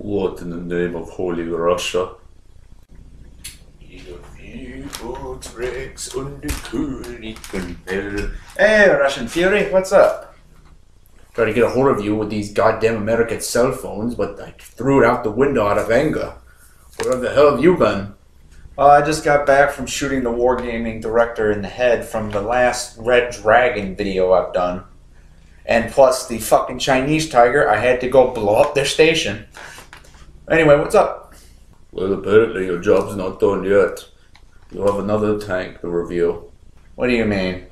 What in the name of Holy Russia? Hey, Russian Fury, what's up? Tried to get a hold of you with these goddamn American cell phones, but I threw it out the window out of anger. Where the hell have you been? I just got back from shooting the Wargaming director in the head from the last Red Dragon video I've done. And plus the fucking Chinese tiger, I had to go blow up their station. Anyway, what's up? Well, apparently your job's not done yet. You have another tank to review. What do you mean?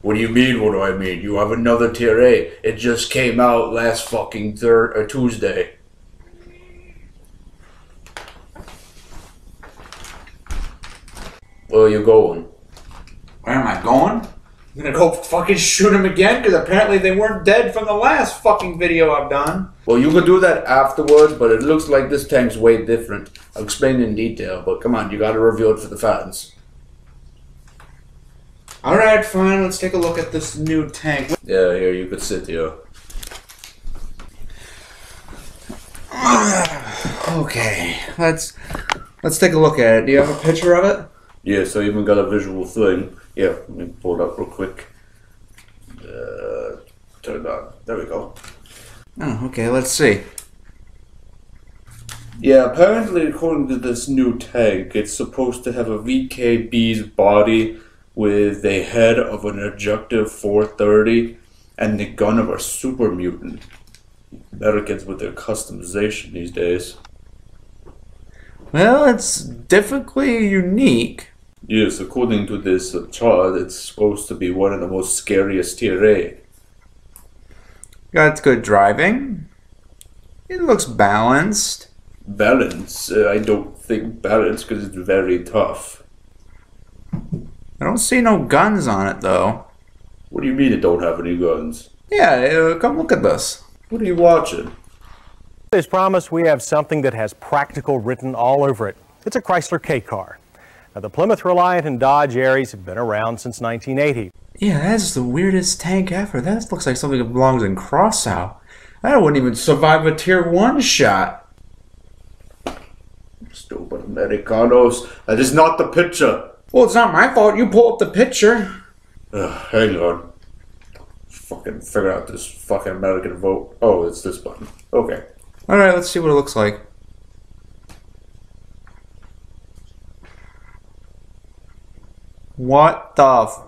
What do you mean, what do I mean? You have another Tier A. It just came out last fucking Tuesday. Where are you going? Where am I going? I'm gonna go fucking shoot them again? Because apparently they weren't dead from the last fucking video I've done. Well, you could do that afterwards, but it looks like this tank's way different. I'll explain in detail, but come on, you gotta review it for the fans. Alright, fine, let's take a look at this new tank. Yeah, here, you could sit here. Okay, let's take a look at it. Do you have a picture of it? Yes, I even got a visual thing. Yeah, let me pull it up real quick. Turn it on. There we go. Oh, okay, let's see. Yeah, apparently according to this new tank, it's supposed to have a VKB's body with a head of an Objective 430 and the gun of a super mutant. Americans with their customization these days. Well, it's definitely unique. Yes, according to this chart, it's supposed to be one of the most scariest Tier A. Got good driving. It looks balanced. Balance? I don't think balance because it's very tough. I don't see no guns on it, though. What do you mean it don't have any guns? Yeah, come look at this. What are you watching? As promised, we have something that has practical written all over it. It's a Chrysler K car. Now, the Plymouth Reliant and Dodge Aries have been around since 1980. Yeah, that's the weirdest tank ever. That looks like something that belongs in Crossout. That wouldn't even survive a Tier 1 shot. Stupid Americanos. That is not the picture. Well, it's not my fault. You pull up the picture. Hang on. Fucking figure out this fucking American vote. Oh, it's this button. Okay. Alright, let's see what it looks like. What the f...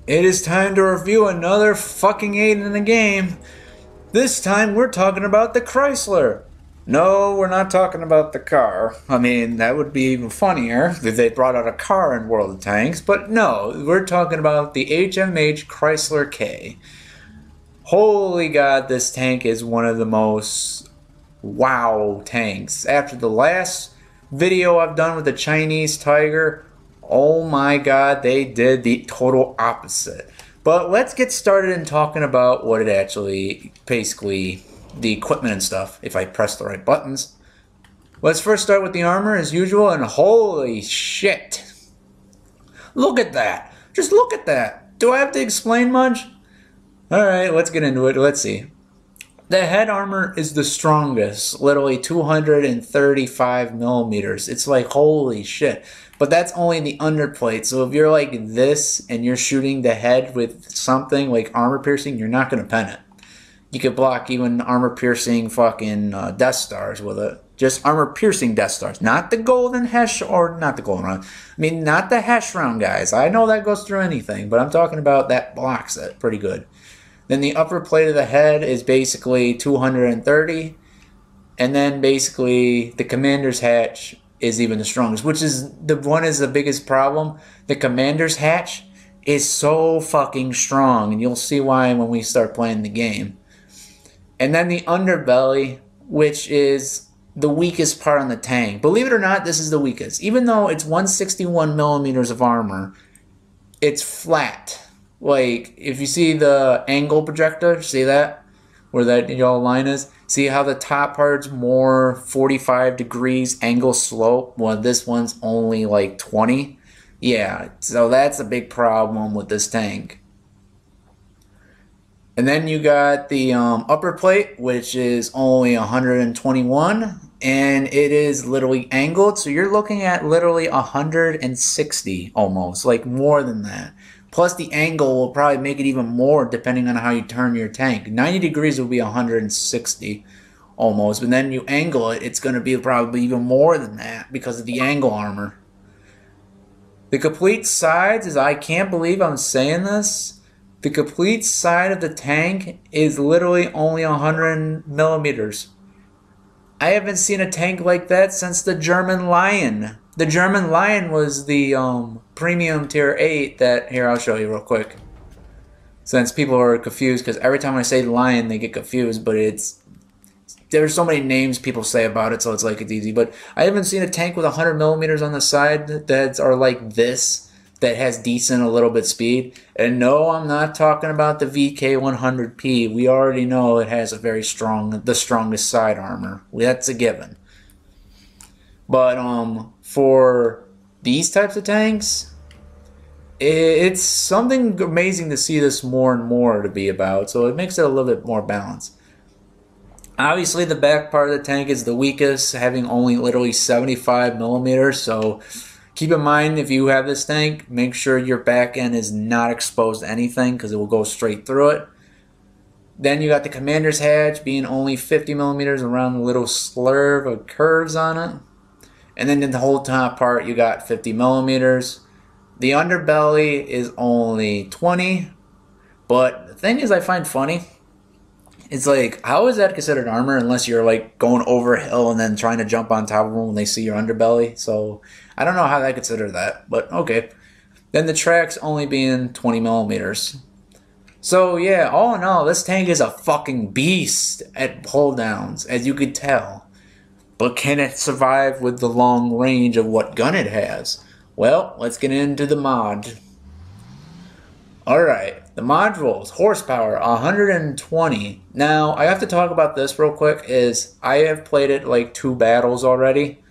it is time to review another fucking 8 in the game. This time we're talking about the Chrysler. No, we're not talking about the car. I mean, that would be even funnier if they brought out a car in World of Tanks. But no, we're talking about the HMH Chrysler K. Holy God, this tank is one of the most wow tanks. After the last video I've done with the Chinese Tiger, oh my God, they did the total opposite. But let's get started in talking about what it actually, basically, the equipment and stuff, if I press the right buttons. Let's first start with the armor as usual, and holy shit. Look at that. Just look at that. Do I have to explain much? Alright, let's get into it. Let's see. The head armor is the strongest, literally 235 millimeters. It's like, holy shit. But that's only the underplate. So if you're like this and you're shooting the head with something like armor piercing, you're not going to pen it. You could block even armor piercing fucking Death Stars with it. Just armor piercing Death Stars. Not the golden hash, or not the golden round. I mean, not the hash round guys. I know that goes through anything, but I'm talking about that blocks it pretty good. Then the upper plate of the head is basically 230. And then basically the commander's hatch is even the strongest, which is the biggest problem. The commander's hatch is so fucking strong, and you'll see why when we start playing the game. And then the underbelly, which is the weakest part on the tank. Believe it or not, this is the weakest. Even though it's 161 millimeters of armor, it's flat. Like, if you see the angle projector, see that? Where that yellow line is? See how the top part's more 45 degrees angle slope? Well, this one's only like 20. Yeah, so that's a big problem with this tank. And then you got the upper plate, which is only 121. And it is literally angled, so you're looking at literally 160 almost, like more than that. Plus the angle will probably make it even more depending on how you turn your tank. 90 degrees will be 160 almost, but then you angle it, it's going to be probably even more than that because of the angle armor. The complete sides is, I can't believe I'm saying this, the complete side of the tank is literally only 100 millimeters. I haven't seen a tank like that since the German Lion. The German Lion was the premium tier 8 that, here I'll show you real quick. Since people are confused, because every time I say Lion they get confused, but there's so many names people say about it, so it's like it's easy. But I haven't seen a tank with 100 millimeters on the side that are like this, that has decent a little bit speed. And no, I'm not talking about the VK100P. We already know it has a very strong, the strongest side armor. That's a given. But for these types of tanks, it's something amazing to see this more and more to be about. So it makes it a little bit more balanced. Obviously, the back part of the tank is the weakest, having only literally 75 millimeters. So keep in mind, if you have this tank, make sure your back end is not exposed to anything because it will go straight through it. Then you got the commander's hatch being only 50 millimeters around the little slurve of curves on it. And then in the whole top part, you got 50 millimeters. The underbelly is only 20. But the thing is I find funny, it's like, how is that considered armor unless you're like going over a hill and then trying to jump on top of them when they see your underbelly? So I don't know how they consider that, but okay. Then the track's only being 20 millimeters. So yeah, all in all, this tank is a fucking beast at pull downs, as you could tell. But can it survive with the long range of what gun it has? Well, let's get into the mod. Alright, the modules, horsepower, 120. Now, I have to talk about this real quick, is I have played it like 2 battles already.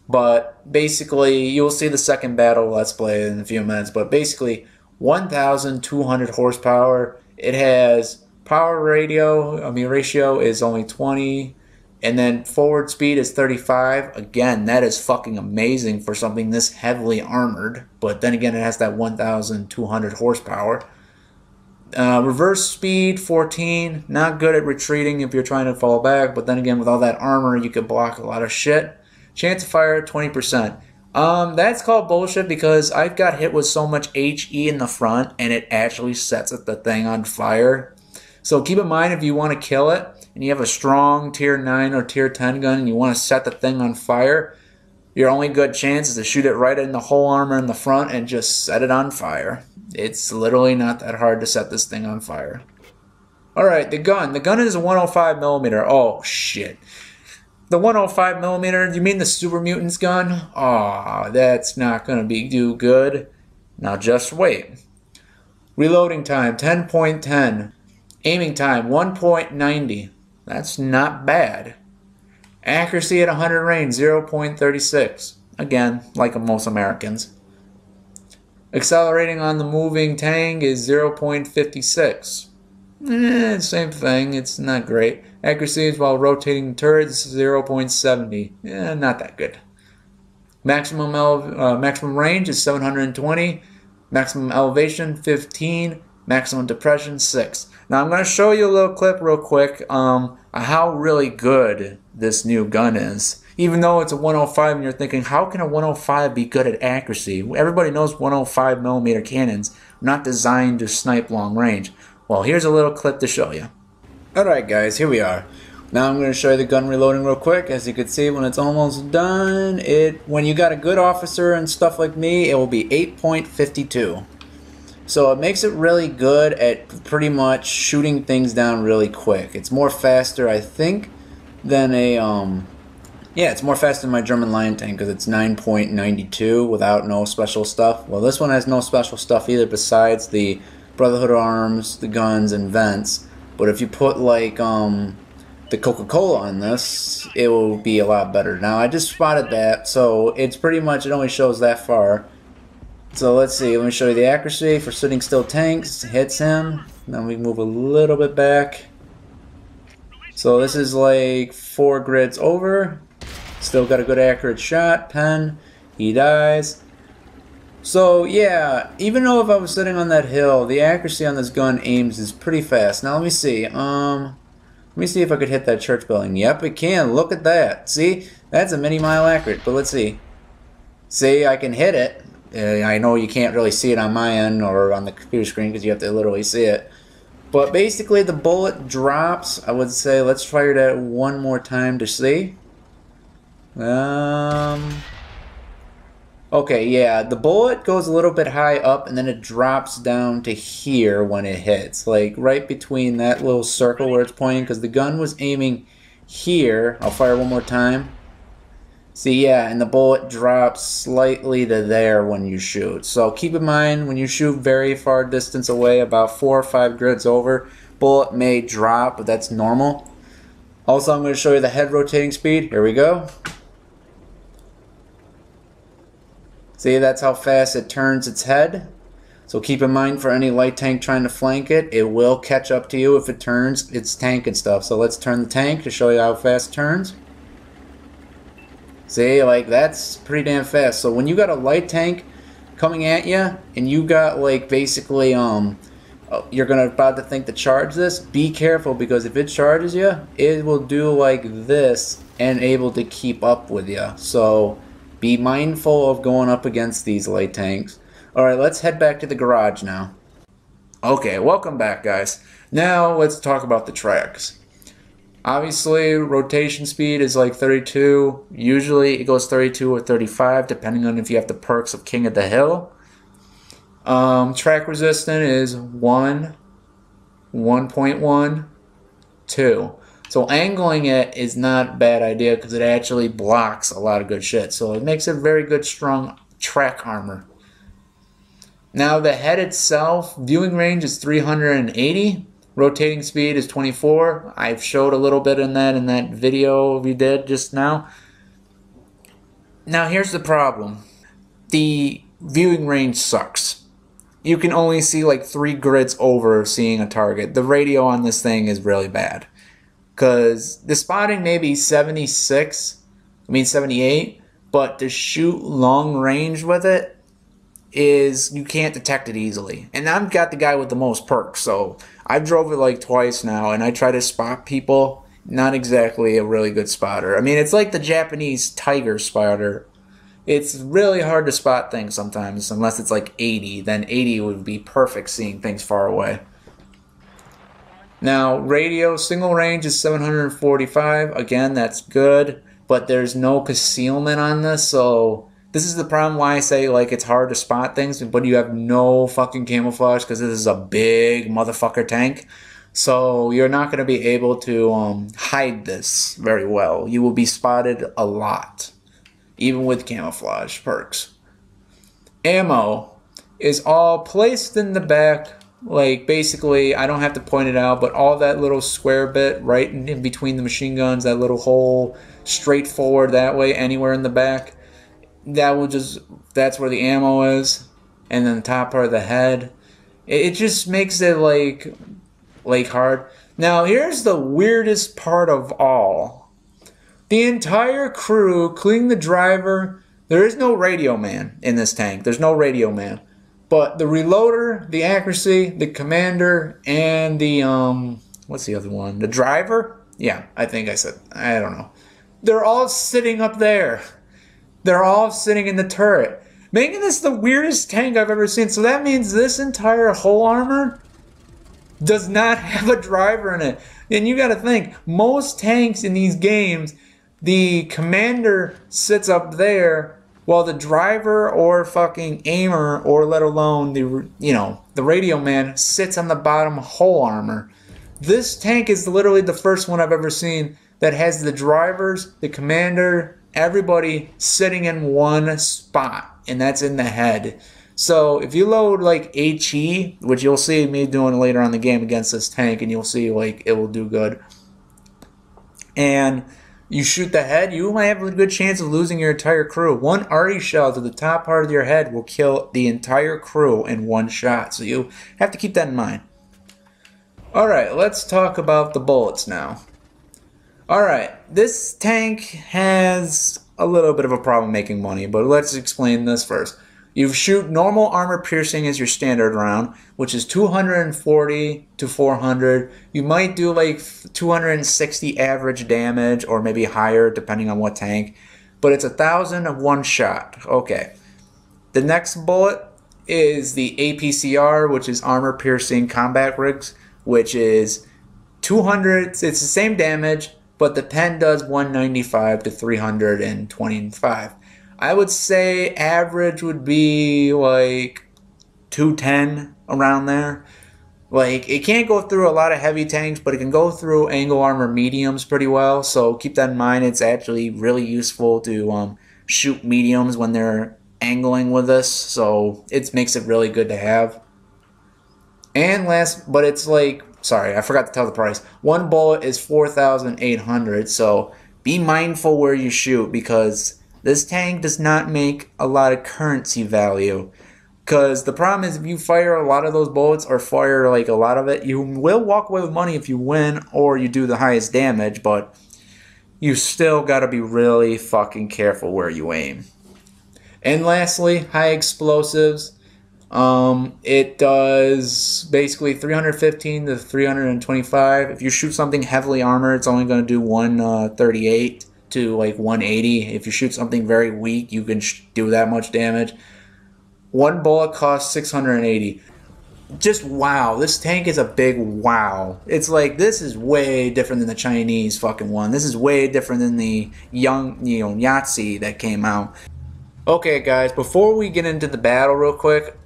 But basically, you'll see the second battle let's play in a few minutes. But basically, 1,200 horsepower. It has power ratio is only 20. And then forward speed is 35. Again, that is fucking amazing for something this heavily armored. But then again, it has that 1,200 horsepower. Reverse speed, 14. Not good at retreating if you're trying to fall back. But then again, with all that armor, you can block a lot of shit. Chance of fire, 20%. That's called bullshit because I've got hit with so much HE in the front and it actually sets the thing on fire. So keep in mind if you want to kill it and you have a strong tier 9 or tier 10 gun and you want to set the thing on fire, your only good chance is to shoot it right in the whole armor in the front and just set it on fire. It's literally not that hard to set this thing on fire. Alright, the gun. The gun is a 105mm. Oh, shit. The 105mm, you mean the Super Mutants gun? Aw, that's not going to be do good. Now just wait. Reloading time, 10.10. Aiming time, 1.90. That's not bad. Accuracy at 100 range, 0.36. Again, like most Americans. Accelerating on the moving tank is 0.56. Same thing, it's not great. Accuracy while rotating turrets, 0.70. Not that good. Maximum range is 720. Maximum elevation, 15. Maximum depression, 6. Now I'm going to show you a little clip real quick how really good this new gun is. Even though it's a 105 and you're thinking, how can a 105 be good at accuracy? Everybody knows 105mm cannons are not designed to snipe long range. Well, here's a little clip to show you. Alright guys, here we are. Now I'm going to show you the gun reloading real quick. As you can see, when it's almost done, when you got a good officer and stuff like me, it will be 8.52. So it makes it really good at pretty much shooting things down really quick. It's more faster, I think, than a, yeah, it's more faster than my German Lion tank because it's 9.92 without no special stuff. Well, this one has no special stuff either besides the Brotherhood arms, the guns, and vents. But if you put, like, the Coca-Cola on this, it will be a lot better. Now, I just spotted that, so it's pretty much, it only shows that far. So let's see, let me show you the accuracy for sitting still tanks. Hits him. Then we move a little bit back. So this is like 4 grids over. Still got a good accurate shot. Pen. He dies. So yeah, even though if I was sitting on that hill, the accuracy on this gun aims is pretty fast. Now let me see. Let me see if I could hit that church building. Yep, it can. Look at that. See? That's a mini-mile accurate. But let's see. See, I can hit it. I know you can't really see it on my end or on the computer screen because you have to literally see it. But basically the bullet drops. I would say let's fire that one more time to see. Okay, yeah, the bullet goes a little bit high up and then it drops down to here when it hits. Like right between that little circle where it's pointing because the gun was aiming here. I'll fire one more time. See, yeah, and the bullet drops slightly to there when you shoot. So keep in mind, when you shoot very far distance away, about 4 or 5 grids over, bullet may drop, but that's normal. Also, I'm going to show you the head rotating speed. Here we go. See, that's how fast it turns its head. So keep in mind, for any light tank trying to flank it, it will catch up to you if it turns its tank and stuff. So let's turn the tank to show you how fast it turns. See, like, that's pretty damn fast. So when you got a light tank coming at you, and you got, like, basically, you're about to think to charge this, be careful, because if it charges you, it will do like this and able to keep up with you. So be mindful of going up against these light tanks. Alright, let's head back to the garage now. Okay, welcome back, guys. Now let's talk about the tracks. Obviously, rotation speed is like 32. Usually it goes 32 or 35, depending on if you have the perks of King of the Hill. Track resistance is 1, 1.1, 2. So angling it is not a bad idea because it actually blocks a lot of good shit. So it makes it very good, strong track armor. Now the head itself, viewing range is 380. Rotating speed is 24. I've showed a little bit in that video we did just now. Now here's the problem. The viewing range sucks. You can only see like 3 grids over seeing a target. The radio on this thing is really bad. Because the spotting may be 78, but to shoot long range with it is, you can't detect it easily. And I've got the guy with the most perks, so I've drove it like twice now, and I try to spot people. Not exactly a really good spotter. I mean, it's like the Japanese Tiger spotter. It's really hard to spot things sometimes, unless it's like 80. Then 80 would be perfect seeing things far away. Now, radio single range is 745. Again, that's good, but there's no concealment on this, so this is the problem why I say like it's hard to spot things, but you have no fucking camouflage because this is a big motherfucker tank. So you're not going to be able to hide this very well. You will be spotted a lot, even with camouflage perks. Ammo is all placed in the back. Like, basically, I don't have to point it out, but all that little square bit right in between the machine guns, that little hole straight forward that way, anywhere in the back, that's where the ammo is. And then the top part of the head. It just makes it like hard. Now, here's the weirdest part of all. The entire crew, including the driver, there is no radio man in this tank. There's no radio man. But the reloader, the accuracy, the commander, and the, what's the other one? The driver? Yeah, I think I said, I don't know. They're all sitting up there. They're all sitting in the turret. Making this the weirdest tank I've ever seen. So that means this entire whole armor does not have a driver in it. And you gotta think, most tanks in these games, the commander sits up there while the driver or fucking aimer, or let alone the radio man, sits on the bottom whole armor. This tank is literally the first one I've ever seen that has the drivers, the commander, everybody sitting in one spot, and that's in the head. So if you load like HE, which you'll see me doing later on in the game against this tank, and you'll see like it will do good, and you shoot the head, you might have a good chance of losing your entire crew. One arty shell to the top part of your head will kill the entire crew in one shot. So you have to keep that in mind. Alright, let's talk about the bullets now. Alright, this tank has a little bit of a problem making money, but let's explain this first. You shoot normal armor piercing as your standard round, which is 240 to 400. You might do like 260 average damage, or maybe higher depending on what tank. But it's 1,000 of one shot. Okay. The next bullet is the APCR, which is armor piercing combat rigs, which is 200. It's the same damage, but the pen does 195 to 325. I would say average would be like 210, around there. Like, it can't go through a lot of heavy tanks, but it can go through angle armor mediums pretty well. So keep that in mind. It's actually really useful to shoot mediums when they're angling with this. So it makes it really good to have. And last, but it's like, sorry, I forgot to tell the price. One bullet is 4,800. So be mindful where you shoot, because this tank does not make a lot of currency value. Because the problem is, if you fire a lot of those bullets, or fire like a lot of it, you will walk away with money if you win or you do the highest damage, but you still got to be really fucking careful where you aim. And lastly, high explosives. It does basically 315 to 325. If you shoot something heavily armored, it's only going to do 138 to like 180. If you shoot something very weak, you can do that much damage. One bullet costs 680. Just wow, this tank is a big wow. It's like, this is way different than the Chinese fucking one. This is way different than the young, Yahtzee that came out. Okay guys, before we get into the battle real quick,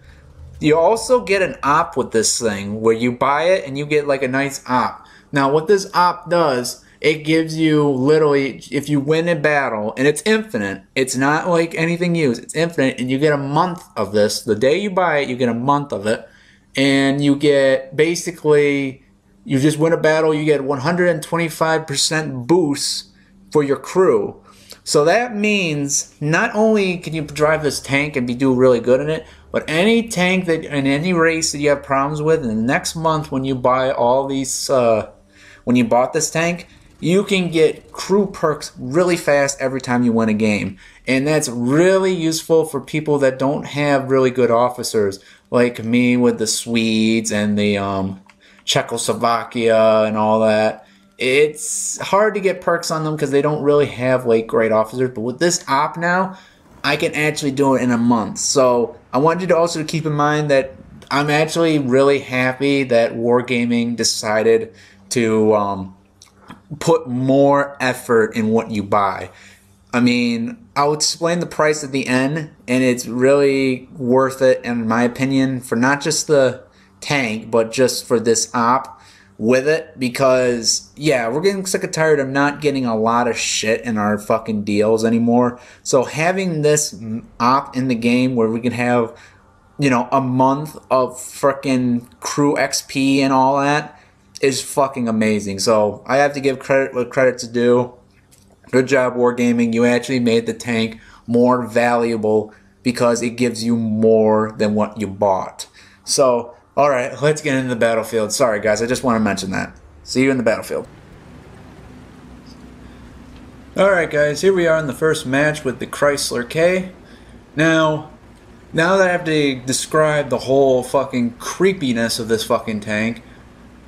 you also get an op with this thing, where you buy it and you get like a nice op. Now what this op does, it gives you literally, if you win a battle, and it's infinite, it's not like anything used, it's infinite, and you get a month of this. The day you buy it, you get a month of it, and you get basically, you just win a battle, you get 125% boost for your crew. So that means not only can you drive this tank and do really good in it, but any tank that in any race that you have problems with, in the next month when you buy all these, when you bought this tank, you can get crew perks really fast every time you win a game. And that's really useful for people that don't have really good officers, like me with the Swedes and the Czechoslovakia and all that. It's hard to get perks on them because they don't really have like great officers. But with this op now, I can actually do it in a month. So I want you to also keep in mind that I'm actually really happy that Wargaming decided to put more effort in what you buy. I mean, I'll explain the price at the end, and it's really worth it, in my opinion, for not just the tank, but just for this op with it, because, yeah, we're getting sick and tired of not getting a lot of shit in our fucking deals anymore. So having this op in the game where we can have, you know, a month of frickin' crew XP and all that is fucking amazing. So I have to give credit what credit's due. Good job, Wargaming. You actually made the tank more valuable because it gives you more than what you bought. So, alright, let's get into the battlefield. Sorry, guys, I just want to mention that. See you in the battlefield. Alright, guys, here we are in the first match with the Chrysler K. Now that I have to describe the whole fucking creepiness of this fucking tank,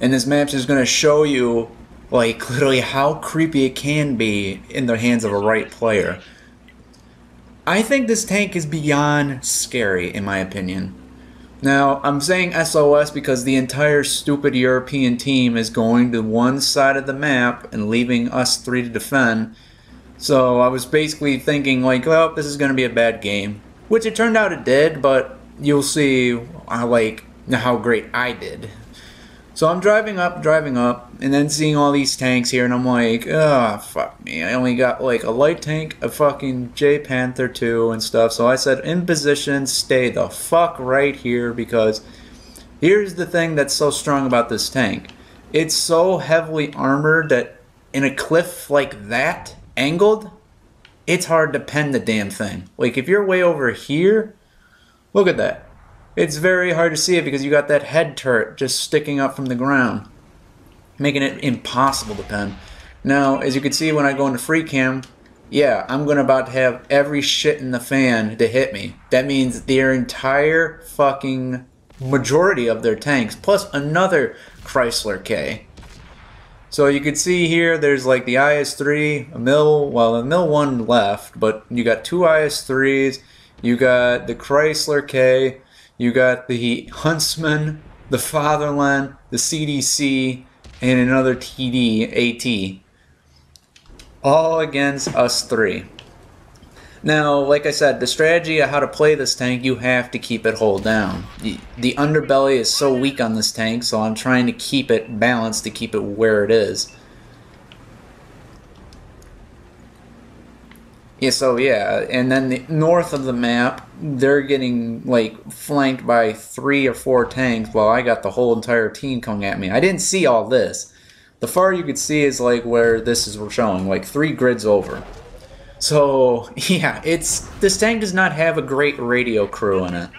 and this match is going to show you, like, literally how creepy it can be in the hands of a right player. I think this tank is beyond scary, in my opinion. Now, I'm saying SOS because the entire stupid European team is going to one side of the map and leaving us three to defend. So I was basically thinking, like, well, this is going to be a bad game. Which it turned out it did, but you'll see how great I did. So I'm driving up, and then seeing all these tanks here, and I'm like, ah, fuck me. I only got like a light tank, a fucking J Panther 2 and stuff. So I said, in position, stay the fuck right here, because here's the thing that's so strong about this tank. It's so heavily armored that in a cliff like that, angled, it's hard to pen the damn thing. Like, if you're way over here, look at that. It's very hard to see it because you got that head turret just sticking up from the ground, making it impossible to pen. Now, as you can see when I go into free cam, yeah, I'm about to have every shit in the fan to hit me. That means their entire fucking majority of their tanks, plus another Chrysler K. So you can see here, there's like the IS-3, a Mil, well, the Mil 1 left, but you got two IS-3s, you got the Chrysler K, you got the Huntsman, the Fatherland, the CDC, and another TD AT. All against us three. Now, like I said, the strategy of how to play this tank, you have to keep it hold down. The underbelly is so weak on this tank, so I'm trying to keep it balanced to keep it where it is. Yeah, so yeah, and then the north of the map, they're getting like flanked by 3 or 4 tanks while I got the whole entire team coming at me. I didn't see all this. The far you could see is like where this is showing, like 3 grids over. So yeah, this tank does not have a great radio crew in it.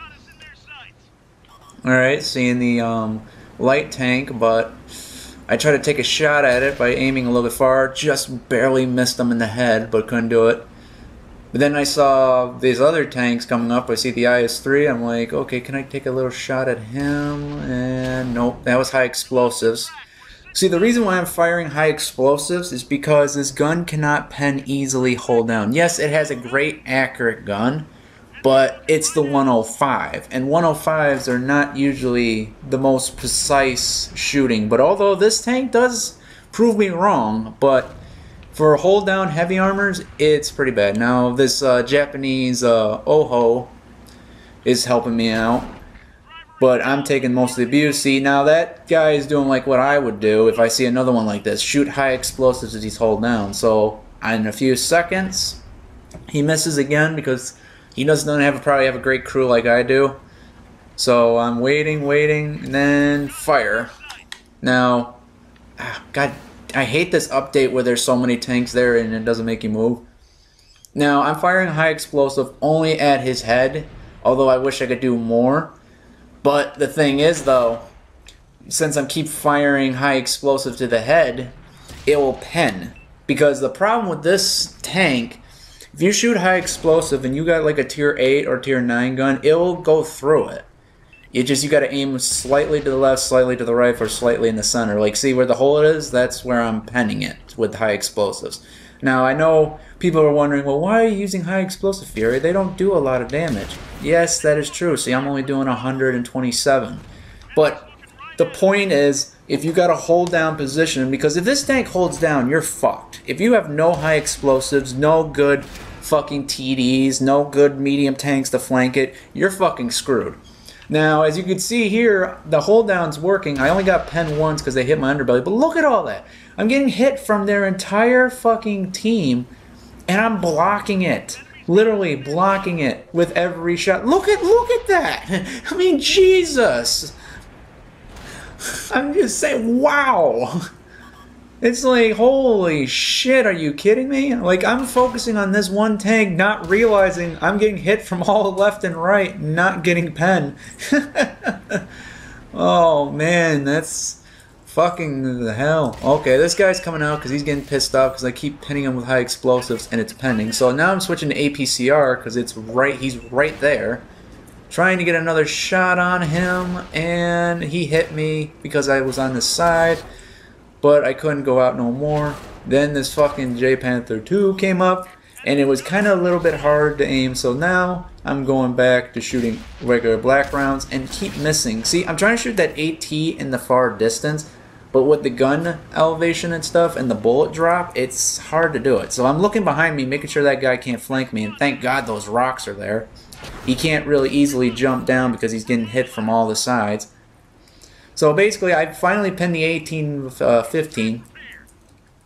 Alright, seeing the light tank, but I tried to take a shot at it by aiming a little bit far, just barely missed them in the head, but couldn't do it. But then I saw these other tanks coming up. I see the IS-3. I'm like, okay, can I take a little shot at him? And nope, that was high explosives. See, the reason why I'm firing high explosives is because this gun cannot pen easily hold down. Yes, it has a great accurate gun, but it's the 105. And 105s are not usually the most precise shooting. But although this tank does prove me wrong, but for hold down heavy armors, it's pretty bad. Now, this Japanese Oho is helping me out, but I'm taking most of the abuse. See, now that guy is doing like what I would do if I see another one like this. Shoot high explosives as he's hold down. So, in a few seconds, he misses again because he doesn't probably have a great crew like I do. So, I'm waiting, and then fire. Now, God, I hate this update where there's so many tanks there and it doesn't make you move. Now, I'm firing high explosive only at his head, although I wish I could do more. But the thing is, though, since I keep firing high explosive to the head, it will pen. Because the problem with this tank, if you shoot high explosive and you got like a tier 8 or tier 9 gun, it will go through it. You gotta aim slightly to the left, slightly to the right, or slightly in the center. Like, see where the hole is? That's where I'm penning it with high explosives. Now, I know people are wondering, well, why are you using high explosive fury? They don't do a lot of damage. Yes, that is true. See, I'm only doing 127. But the point is, if you got to hold down position, because if this tank holds down, you're fucked. If you have no high explosives, no good fucking TDs, no good medium tanks to flank it, you're fucking screwed. Now, as you can see here, the hold down's working. I only got pen once because they hit my underbelly, but look at all that. I'm getting hit from their entire fucking team, and I'm blocking it. Literally blocking it with every shot. Look at that. I mean, Jesus. I'm just saying, wow. It's like, holy shit, are you kidding me? Like, I'm focusing on this one tank, not realizing I'm getting hit from all left and right, not getting pen. Oh, man, that's fucking the hell. Okay, this guy's coming out because he's getting pissed off because I keep pinning him with high explosives and it's pending. So now I'm switching to APCR because it's right, he's right there. Trying to get another shot on him, and he hit me because I was on the side. But I couldn't go out no more. Then this fucking J Panther 2 came up, and it was kind of a little bit hard to aim, so now I'm going back to shooting regular black rounds and keep missing. See, I'm trying to shoot that AT in the far distance, but with the gun elevation and stuff and the bullet drop, it's hard to do it. So I'm looking behind me, making sure that guy can't flank me, and thank God those rocks are there. He can't really easily jump down because he's getting hit from all the sides. So basically, I finally pinned the 18-15.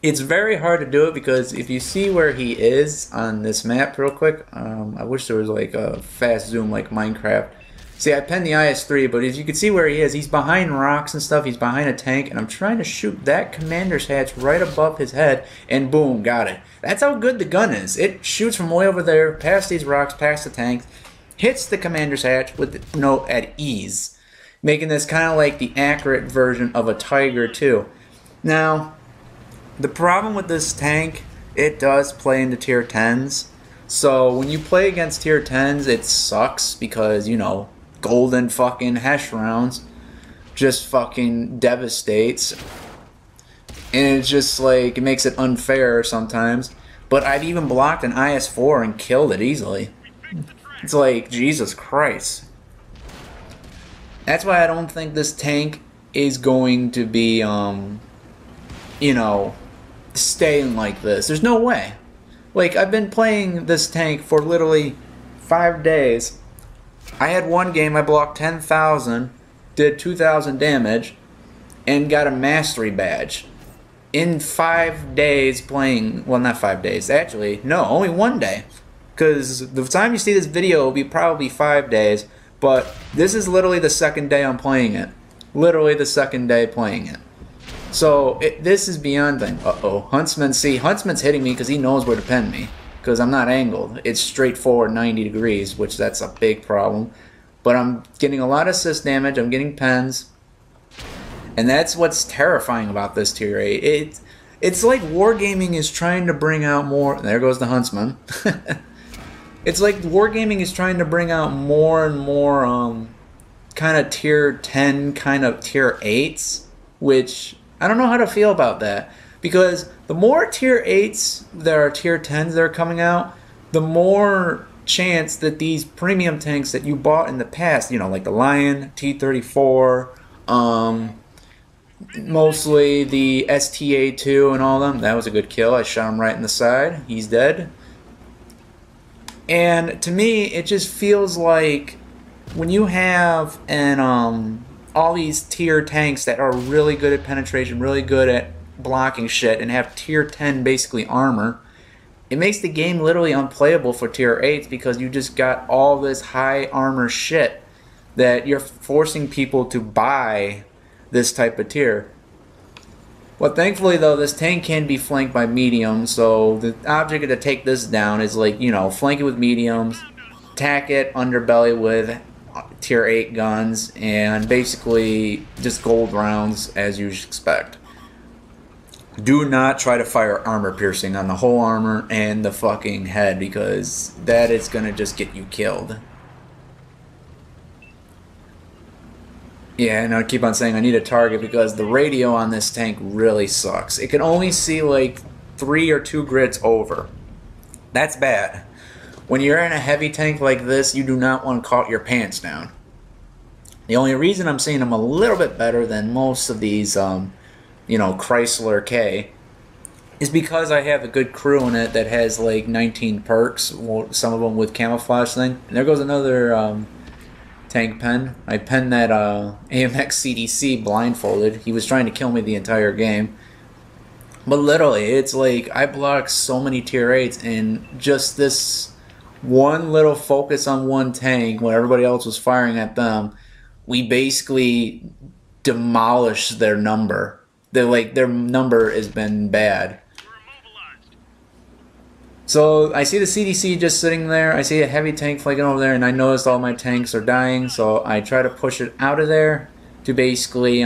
It's very hard to do it because if you see where he is on this map real quick, I wish there was like a fast zoom like Minecraft. See, I pinned the IS-3, but as you can see where he is, he's behind rocks and stuff, he's behind a tank, and I'm trying to shoot that commander's hatch right above his head, and boom, got it. That's how good the gun is. It shoots from way over there, past these rocks, past the tanks, hits the commander's hatch with at ease, making this kind of like the accurate version of a Tiger 2. Now, the problem with this tank, it does play into tier 10s. So when you play against tier 10s, it sucks because, you know, golden fucking Hesh rounds just fucking devastates. And it's just like, it makes it unfair sometimes. But I've even blocked an IS-4 and killed it easily. It's like, Jesus Christ. That's why I don't think this tank is going to be, you know, staying like this. There's no way. Like, I've been playing this tank for literally 5 days. I had one game, I blocked 10,000, did 2,000 damage, and got a mastery badge. In 5 days playing, well, not 5 days, actually, no, only 1 day. Because the time you see this video will be probably 5 days, but this is literally the second day I'm playing it. Literally the second day playing it. So, this is beyond thing. Uh-oh. Huntsman, see, Huntsman's hitting me because he knows where to pin me. Because I'm not angled. It's straightforward 90 degrees, which that's a big problem. But I'm getting a lot of assist damage, I'm getting pens. And that's what's terrifying about this tier 8. It's like Wargaming is trying to bring out more... There goes the Huntsman. It's like Wargaming is trying to bring out more and more kind of tier 10, kind of tier 8s, which I don't know how to feel about that. Because the more tier 8s there are tier 10s that are coming out, the more chance that these premium tanks that you bought in the past, you know, like the Lion, T-34, mostly the STA-2 and all of them, that was a good kill. I shot him right in the side. He's dead. And to me, it just feels like when you have all these tier tanks that are really good at penetration, really good at blocking shit, and have tier 10 basically armor, it makes the game literally unplayable for tier 8s because you just got all this high armor shit that you're forcing people to buy this type of tier. Well, thankfully, though, this tank can be flanked by mediums, so the object to take this down is, like, you know, flank it with mediums, attack it underbelly with tier 8 guns, and basically just gold rounds as you expect. Do not try to fire armor piercing on the whole armor and the fucking head, because that is going to just get you killed. Yeah, and I keep on saying I need a target because the radio on this tank really sucks. It can only see like 3 or 2 grids over. That's bad. When you're in a heavy tank like this, you do not want to caught your pants down. The only reason I'm seeing them a little bit better than most of these, you know, Chrysler K, is because I have a good crew in it that has like 19 perks, some of them with camouflage thing. And there goes another tank pen. I penned that AMX CDC blindfolded. He was trying to kill me the entire game. But literally, it's like I blocked so many tier 8s, and just this one little focus on one tank when everybody else was firing at them, we basically demolished their number. Their number has been bad. So I see the CDC just sitting there. I see a heavy tank flagging over there, and I noticed all my tanks are dying. So I try to push it out of there to basically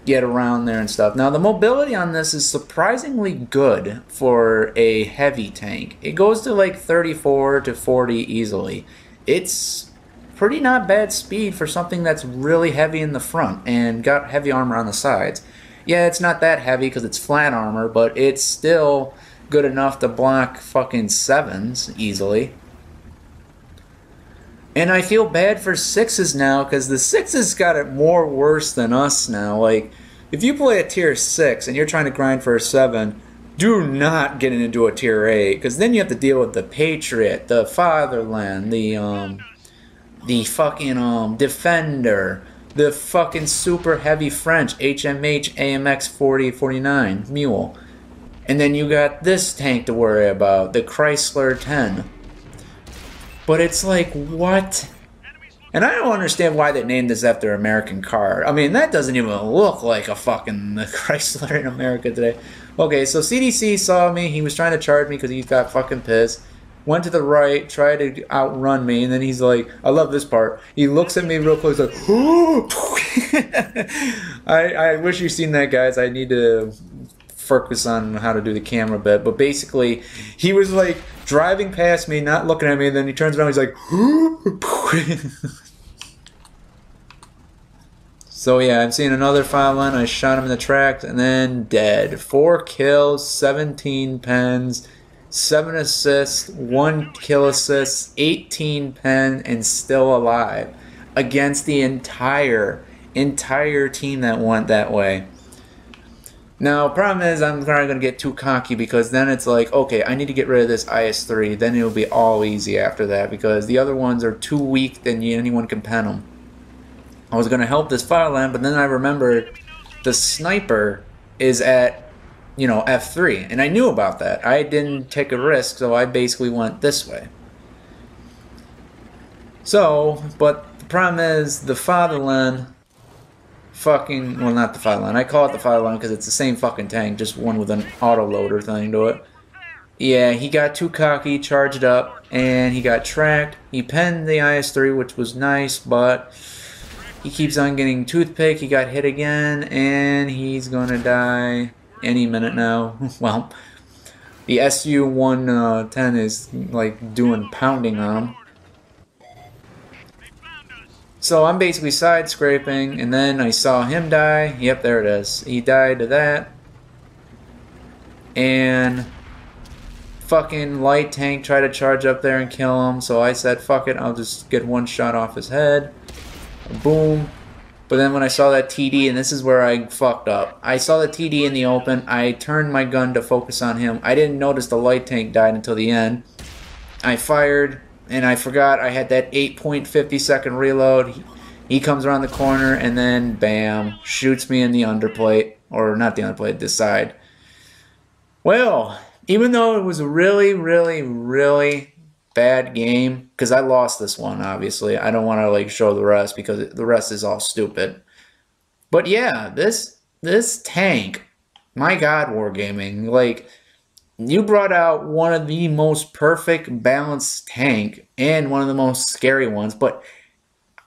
get around there and stuff. Now the mobility on this is surprisingly good for a heavy tank. It goes to like 34 to 40 easily. It's pretty not bad speed for something that's really heavy in the front and got heavy armor on the sides. Yeah, it's not that heavy because it's flat armor, but it's still good enough to block fucking 7s easily. And I feel bad for 6s now, because the 6s got it more worse than us now. Like, if you play a tier 6 and you're trying to grind for a 7, do not get into a tier 8, because then you have to deal with the Patriot, the Fatherland, the fucking Defender, the fucking super heavy French HMH AMX 4049 Mule. And then you got this tank to worry about, the Chrysler 10. But it's like, what? And I don't understand why they named this after American car. I mean, that doesn't even look like a fucking Chrysler in America today. Okay, so CDC saw me. He was trying to charge me because he got fucking pissed. Went to the right, tried to outrun me, and then he's like, I love this part. He looks at me real close, like, I wish you'd seen that, guys. I need to focus on how to do the camera bit, but basically he was like driving past me, not looking at me, and then he turns around, he's like so yeah, I'm seeing another file line. I shot him in the track and then dead. 4 kills, 17 pens, 7 assists, 1 kill assist, 18 pen, and still alive against the entire team that went that way. Now, problem is, I'm probably going to get too cocky, because then it's like, okay, I need to get rid of this IS-3. Then it'll be all easy after that, because the other ones are too weak, then anyone can pen them. I was going to help this Fireland, but then I remembered the sniper is at, you know, F3. And I knew about that. I didn't take a risk, so I basically went this way. So, but the problem is, the Fatherland... fucking, well, not the Fatherland. I call it the Fatherland because it's the same fucking tank, just one with an auto-loader thing to it. Yeah, he got too cocky, charged up, and he got tracked. He penned the IS-3, which was nice, but he keeps on getting toothpick. He got hit again, and he's gonna die any minute now. Well, the SU-110 is, like, doing pounding on him. So I'm basically side scraping, and then I saw him die. Yep, there it is. He died to that. And fucking light tank tried to charge up there and kill him. So I said, fuck it, I'll just get one shot off his head. Boom. But then when I saw that TD, and this is where I fucked up. I saw the TD in the open. I turned my gun to focus on him. I didn't notice the light tank died until the end. I fired. And I forgot I had that 8.50 second reload. He comes around the corner and then bam, shoots me in the underplate. Or not the underplate, this side. Well, even though it was a really, really, really bad game, because I lost this one, obviously. I don't want to like show the rest because the rest is all stupid. But yeah, this tank, my God, Wargaming, like... you brought out one of the most perfect balanced tank and one of the most scary ones, but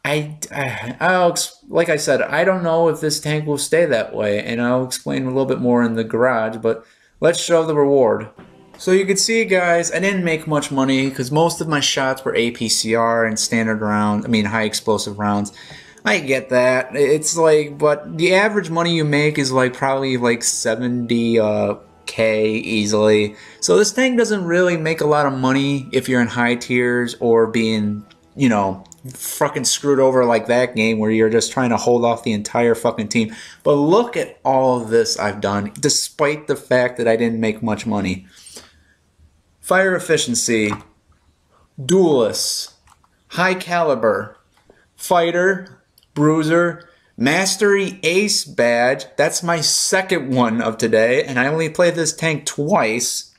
like I said, I don't know if this tank will stay that way, and I'll explain a little bit more in the garage, but let's show the reward. So you can see, guys, I didn't make much money because most of my shots were APCR and standard rounds, I mean high explosive rounds. I get that. It's like, but the average money you make is like probably like 70 K easily. So this tank doesn't really make a lot of money if you're in high tiers or being, you know, fucking screwed over like that game where you're just trying to hold off the entire fucking team. But look at all of this I've done, despite the fact that I didn't make much money. Fire efficiency, duelists, high caliber, fighter, bruiser, mastery ace badge. That's my second one of today, and I only played this tank twice.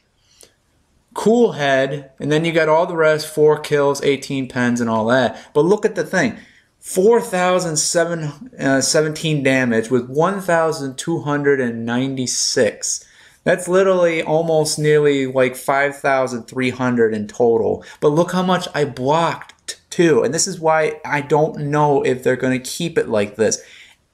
Cool head, and then you got all the rest, 4 kills, 18 pens, and all that. But look at the thing. 4,017 damage with 1,296. That's literally almost nearly like 5,300 in total. But look how much I blocked too. And this is why I don't know if they're going to keep it like this.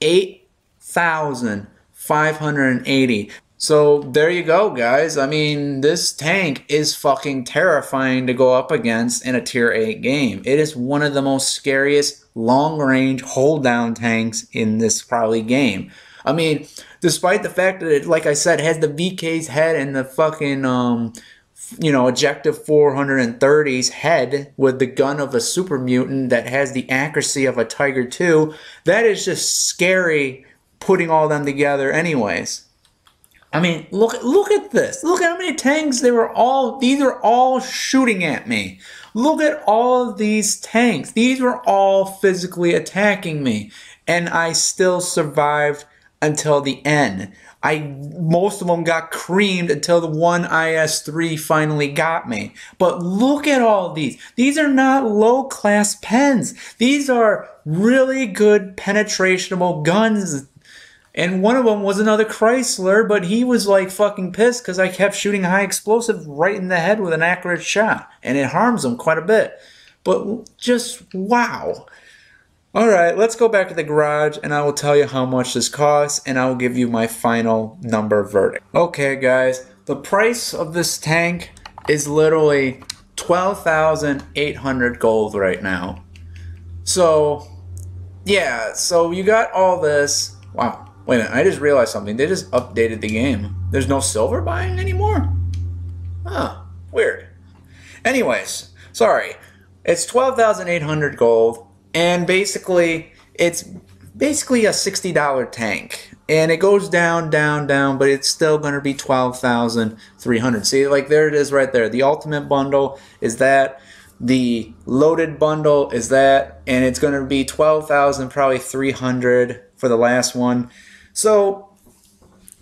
8,580. So there you go, guys. I mean, this tank is fucking terrifying to go up against in a tier 8 game. It is one of the most scariest long-range hold-down tanks in this probably game. I mean, despite the fact that it, like I said, has the VK's head and the fucking, you know, Ejective 430's head with the gun of a super mutant that has the accuracy of a Tiger II, that is just scary putting all them together anyways. I mean, look at this. Look at how many tanks these are all shooting at me. Look at all of these tanks. These were all physically attacking me. And I still survived until the end. Most of them got creamed until the one IS-3 finally got me. But look at all these. These are not low-class pens. These are really good penetrationable guns. And one of them was another Chrysler, but he was like fucking pissed because I kept shooting high explosive right in the head with an accurate shot. And it harms him quite a bit. But just wow. Alright, let's go back to the garage and I will tell you how much this costs and I will give you my final number verdict. Okay guys, the price of this tank is literally 12,800 gold right now. So, yeah, so you got all this. Wow, wait a minute, I just realized something. They just updated the game. There's no silver buying anymore? Huh, weird. Anyways, sorry. It's 12,800 gold. And basically, it's basically a $60 tank. And it goes down, down, down, but it's still going to be 12,300. See, like there it is right there. The ultimate bundle is that. The loaded bundle is that. And it's going to be 12,000, probably 300 for the last one. So,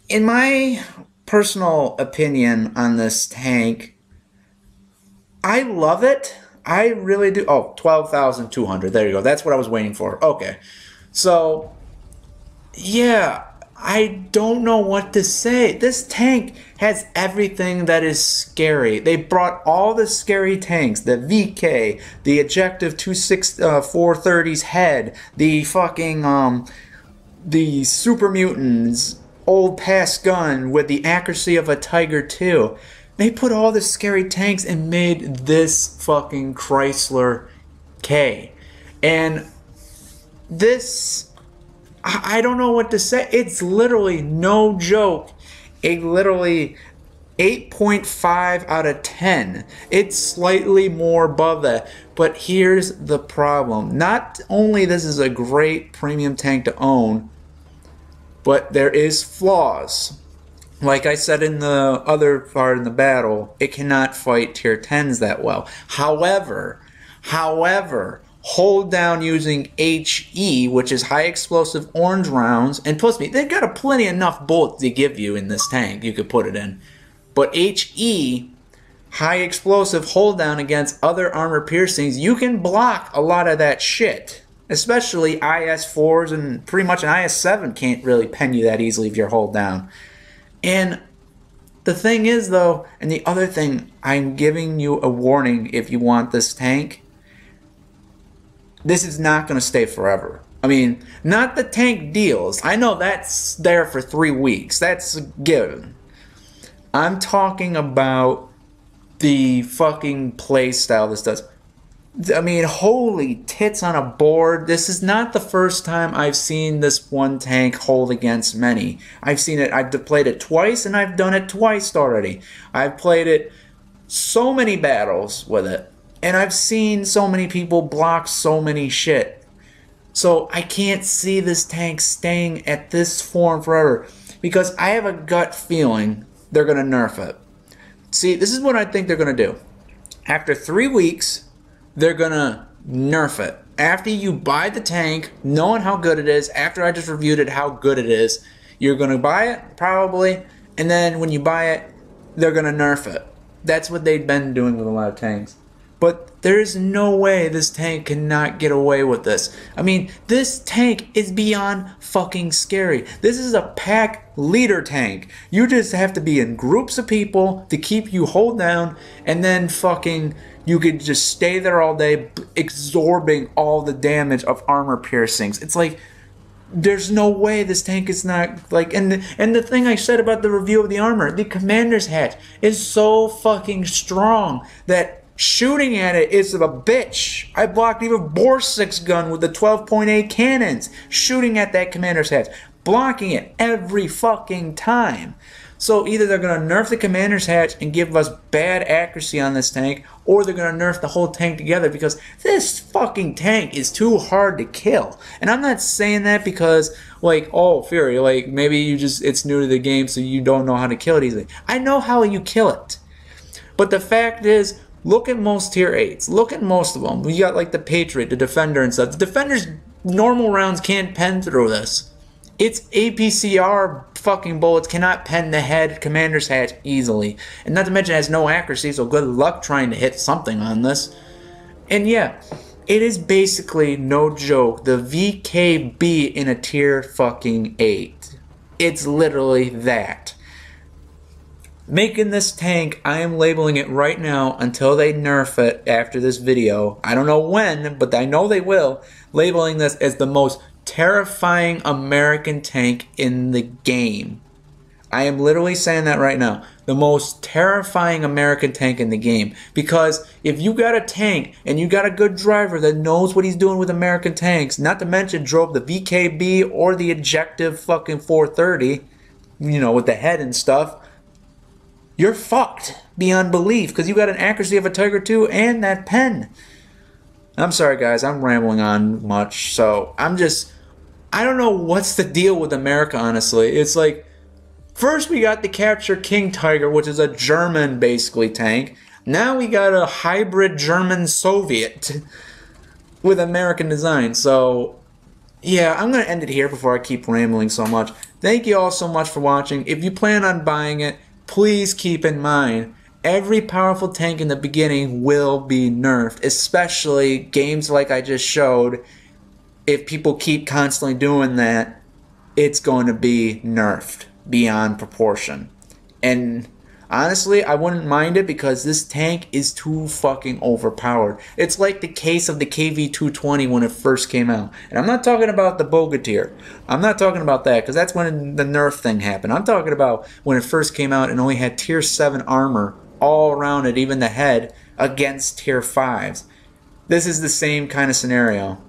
in my personal opinion on this tank, I love it. I really do. Oh, 12,200. There you go. That's what I was waiting for. Okay. So, yeah, I don't know what to say. This tank has everything that is scary. They brought all the scary tanks. The VK, the Ejective 430's head, the fucking, the Super Mutants, old past gun with the accuracy of a Tiger II. They put all the scary tanks and made this fucking Chrysler K. And this, I don't know what to say. It's literally, no joke, a literally 8.5 out of 10. It's slightly more above that. But here's the problem. Not only this is a great premium tank to own, but there is flaws. Like I said in the other part in the battle, it cannot fight tier 10s that well. However, hold down using HE, which is high explosive orange rounds, and plus me, they've got a plenty enough bullets to give you in this tank, you could put it in. But HE, high explosive hold down against other armor piercings, you can block a lot of that shit. Especially IS-4s and pretty much an IS-7 can't really pen you that easily if you're hold down. And the thing is though, and the other thing, I'm giving you a warning if you want this tank, this is not going to stay forever. I mean, not the tank deals. I know that's there for 3 weeks. That's a given. I'm talking about the fucking play style this does. I mean, holy tits on a board. This is not the first time I've seen this one tank hold against many. I've seen it, I've played it twice, and I've done it twice already. I've played it so many battles with it, and I've seen so many people block so many shit. So I can't see this tank staying at this form forever, because I have a gut feeling they're going to nerf it. See, this is what I think they're going to do. After 3 weeks, they're gonna nerf it. After you buy the tank, knowing how good it is, after I just reviewed it, how good it is, you're gonna buy it, probably, and then when you buy it, they're gonna nerf it. That's what they've been doing with a lot of tanks. But there's no way this tank cannot get away with this. I mean, this tank is beyond fucking scary. This is a pack leader tank. You just have to be in groups of people to keep you hold down, and then fucking you could just stay there all day, absorbing all the damage of armor piercings. It's like, there's no way this tank is not like, and the thing I said about the review of the armor, the commander's hatch is so fucking strong that shooting at it is a bitch. I blocked even Borsik's gun with the 12.8 cannons, shooting at that commander's hatch, blocking it every fucking time. So either they're going to nerf the commander's hatch and give us bad accuracy on this tank, or they're going to nerf the whole tank together, because this fucking tank is too hard to kill. And I'm not saying that because, like, oh, Fury, like, maybe you just, it's new to the game so you don't know how to kill it easily. I know how you kill it. But the fact is, look at most tier 8s. Look at most of them. You got, like, the Patriot, the Defender and stuff. The Defender's normal rounds can't pen through this. Its APCR fucking bullets cannot pen the head commander's hatch easily. And not to mention it has no accuracy, so good luck trying to hit something on this. And yeah, it is basically, no joke, the VKB in a tier fucking 8. It's literally that. Making this tank, I am labeling it right now until they nerf it after this video. I don't know when, but I know they will. Labeling this as the most terrifying American tank in the game. I am literally saying that right now. The most terrifying American tank in the game. Because if you got a tank and you got a good driver that knows what he's doing with American tanks, not to mention drove the VKB or the ejective fucking 430, you know, with the head and stuff, you're fucked beyond belief, because you got an accuracy of a Tiger II and that pen. I'm sorry guys, I'm rambling on much, so I don't know what's the deal with America, honestly. It's like, first we got the Capture King Tiger, which is a German, basically, tank. Now we got a hybrid German-Soviet with American design. So, yeah, I'm going to end it here before I keep rambling so much. Thank you all so much for watching. If you plan on buying it, please keep in mind, every powerful tank in the beginning will be nerfed, especially games like I just showed. If people keep constantly doing that, it's going to be nerfed beyond proportion. And honestly, I wouldn't mind it, because this tank is too fucking overpowered. It's like the case of the KV-220 when it first came out. And I'm not talking about the Bogatyr. I'm not talking about that, because that's when the nerf thing happened. I'm talking about when it first came out and only had tier 7 armor all around it, even the head, against tier 5s. This is the same kind of scenario.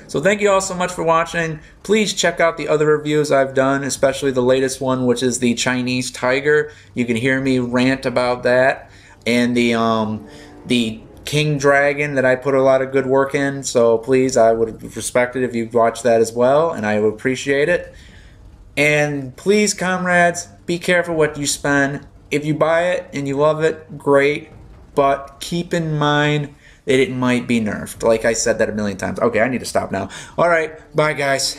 So thank you all so much for watching. Please check out the other reviews I've done, especially the latest one, which is the Chinese Tiger. You can hear me rant about that. And the King Dragon that I put a lot of good work in. So please, I would respect it if you watch that as well, and I would appreciate it. And please, comrades, be careful what you spend. If you buy it and you love it, great. But keep in mind that it might be nerfed. Like I said that a million times. Okay, I need to stop now. Alright, bye guys.